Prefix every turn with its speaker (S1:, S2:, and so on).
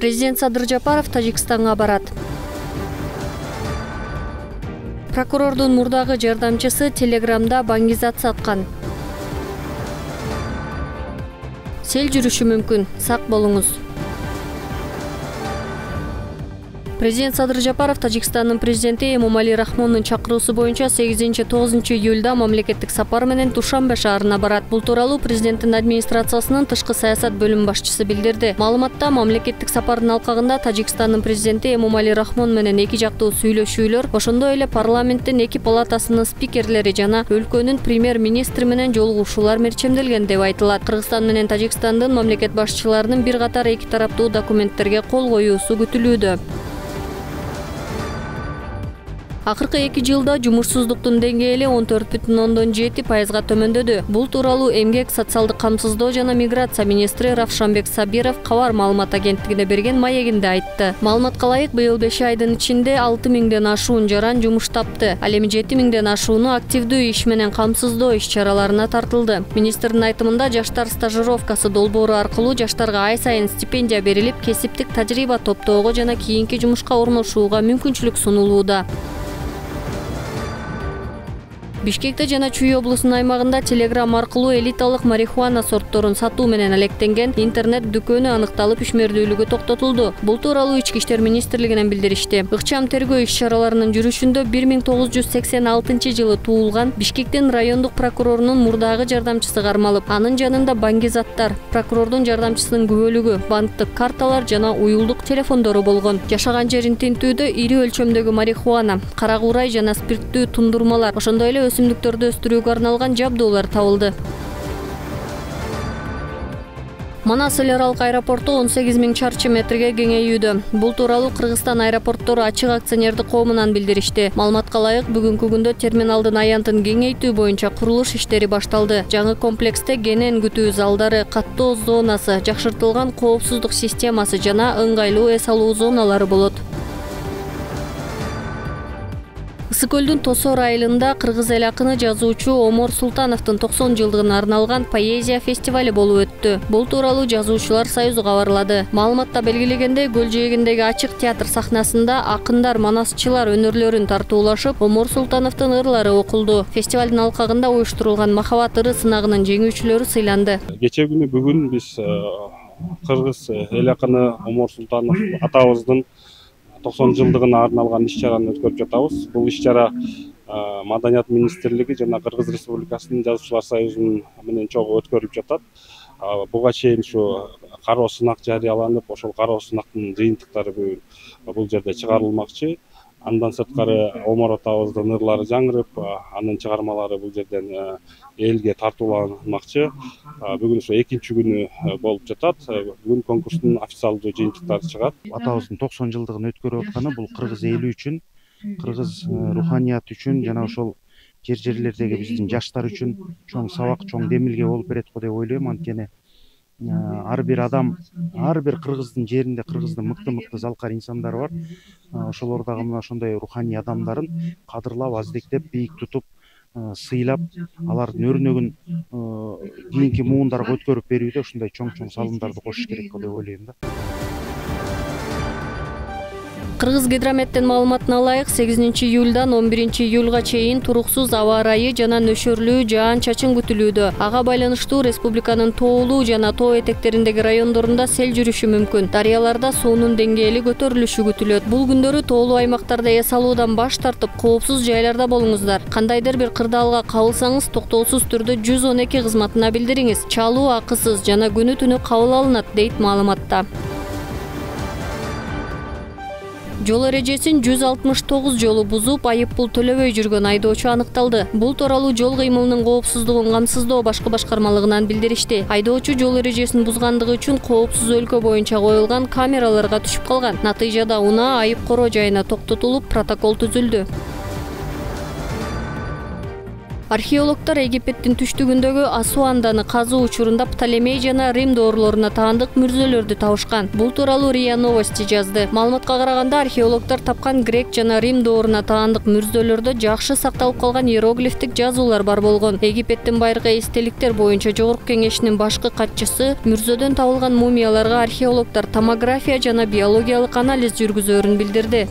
S1: Президент Садыр Жапаров Тажикстанга барат. Прокурордун мурдагы жардамчысы Телеграмда баңгизат саткан. Сел жүрүшү мүмкүн, сак болуңуз. Президент Садыр Жапаров Тажикстандын президенти Эмомали Рахмондун чакыруусу боюнча 8-9 июлда мамлекеттик сапар менен Душанбе шаарына барат. Бул тууралуу президенттин администрациясынын тышкы саясат бөлүм башчысы билдирди. Маалыматта мамлекеттик сапардын алкагында Тажикстандын президенти Эмомали Рахмон менен эки жактуу сүйлөшүүлөр, ошондой эле парламенттин эки палатасынын спикерлери жана өлкөнүн премьер-министри менен жолугушуулар мерчемделген деп айтылат. Кыргызстан менен Тажикстандын мамлекет башчыларынын бир катар эки тараптуу документтерге кол коюусу күтүлүүдө. Акыркы 2 жылда жумушсуздуктун деңгээли 14,7% төмөндөдү. Бул тууралуу Эмгек, социалдык камсыздоо жана миграция министри Равшанбек Сабиров Кабар маалымат агенттигине берген маегинде айтты. Маалыматка ылайык, быйыл 5 айдын ичинде 6.000ден ашуун жаран жумуш тапты. Ал эми 7.000ден ашууну активдүү иш менен камсыздоо иш-чараларына тартылды. Министрдин айтымында жаштар стажировкасы долбоору аркылуу жаштарга ай сайын стипендия берилип, кесиптик тажрыйба топтоого жана кийинки жумушка орношууга мүмкүнчүлүк сунулууда. Бишкекте жана Чүй облусунун аймагында Телеграм аркылуу элиталык марихуана сортторун сатуу менен алектенген интернет дүкөнү аныкталып, ишмердүүлүгү токтотулду. Бул тууралуу Ички иштер министрлигинен билдиришти. Ыкчам тергөө иш-чараларынын жүрүшүндө 1986 жылы туулган Бишкектин райондук прокурорунун мурдагы жардамчысы кармалып, анын жанында баңгизаттар, прокурордун жардамчысынын күбөлүгү, банктык карталар жана уюлдук телефондору болгон. Жашаган жерин тинтүүдө ири өлчөмдөгү марихуана, кара курай жана спирттүү тундурмалар, ошондой эле өсүмдүктөрдү өстүрүүгө арналган жабдуулар табылды. Манас эл аралык аэропорту 18.000 чарчы метрге кеңейүүдө. Бул тууралуу Кыргызстан аэропорттору ачык акционердик коомунан билдиришти. Маалыматка ылайык, бүгүнкү күндө терминалдын аянтын кеңейтүү боюнча курулуш иштери башталды. Жаңы комплексте кенен күтүү залдары, каттоо зонасы, жакшыртылган коопсуздук системасы жана ыңгайлуу эс алуу зоналары болот. Ысык көлдүн Тосор айылында кыргыз эл акыны жазуучу Омор Султановдун 90 жылдыгына арналган поэзия фестивали болуп өттү. Бул тууралуу жазуучулар союзу кабарлады. Маалыматта белгилегендей, көл жээгиндеги ачык театр сахнасында акындар, манасчылар өнөрлөрүн тартуулашып, Омор Султановдун ырлары окулду. Фестивалдын алкагында уюштурулган Махабат ыры сынагынын жеңүүчүлөрү сыйланды.
S2: Кече күнү бүгүн биз кыргыз эл акыны Омор Султанов атабыздын 90 жылдыгына арналган иш-чараны өткөрүп жатабыз. Бул иш-чара Маданият министрлиги жана Кыргыз Республикасынын жазуучулар союзунун менен чогуу өткөрүлүп жатат. Буга чейин ушу кароо сынак жарыяланып, ошол кароо сынактын жыйынтыктары бул жерде чыгарылмакчы. Андан сырткары Омор атабыздын ырлары жаңырып, анын чыгармалары бул жерден элге тартууланмакчы. Бүгүн ушу экинчи күнү болуп жатат. Бүгүн конкурстун официалдуу жыйынтыктары чыгат. Атабыздын 90 жылдыгын өткөрүп атканы бул кыргыз эли үчүн, кыргыз руханияты үчүн жана ошол жерлердеги биздин жаштар үчүн чоң сабак, чоң демилге болуп берет го деп ойлойм. Анткени ар бир адам, ар бир кыргыздын жеринде кыргыздын мыкты залкар инсандары бар. Ошолор дагы мына ошондой руханий адамдарын кадырлап, аздектеп, бийик тутуп, сыйлап, алардын өрнөгүн кийинки муундарга өткөрүп берүүдө ушундай чоң салымдарды кошуш керек го деп ойлойм да.
S1: Кыргыз Гидрометтин маалыматына ылайык, 8 июлдан 11 июлга чейин туруксуз аба ырайы жана нөшөрлүү жаан-чачын күтүлүүдө. Ага байланыштуу республиканын тоолуу жана тоо этектериндеги райондорунда сел жүрүшү мүмкүн. Дарыяларда суунун деңгээли көтөрүлүшү күтүлөт. Бул күндөрү тоолуу аймактарда эс алуудан баш тартып, коопсуз жайларда болуңуздар. Кандайдыр бир кырдаалга кабылсаңыз, токтоосуз түрдө 112 кызматына билдириңиз. Чалуу акысыз жана күнү түнү кабыл алынат, дейт маалыматта. Жол эрежесин 169 жолу бузуп, айып пул төлөбөй жүргөн айдоочу аныкталды. Бул тууралуу жол кыймылынын коопсуздугун камсыздоо башкы башкармалыгынан билдиришти. Айдоочу жол эрежесин бузгандыгы үчүн коопсуз өлкө боюнча коюлган камераларга түшүп калган. Натыйжада унаа айып короо жайына токтотулуп, протокол түзүлдү. Археологдор Египеттин түштүгүндөгү Асуанданы казуу учурунда Птолемей жана Рим доорлоруна таандык мүрзөлөрдү табышкан. Бул тууралуу РИА Новости жазды. Маалыматка караганда археологдор тапкан грек жана Рим дооруна таандык мүрзөлөрдө жакшы сакталып калган иероглифтик жазуулар бар болгон. Египеттин байыркы эстеликтер боюнча Жогорку кеңешинин башкы катчысы мүрзөдөн табылган мумияларга археологдор томография жана биологиялык анализ жүргүзөөрүн билдирди.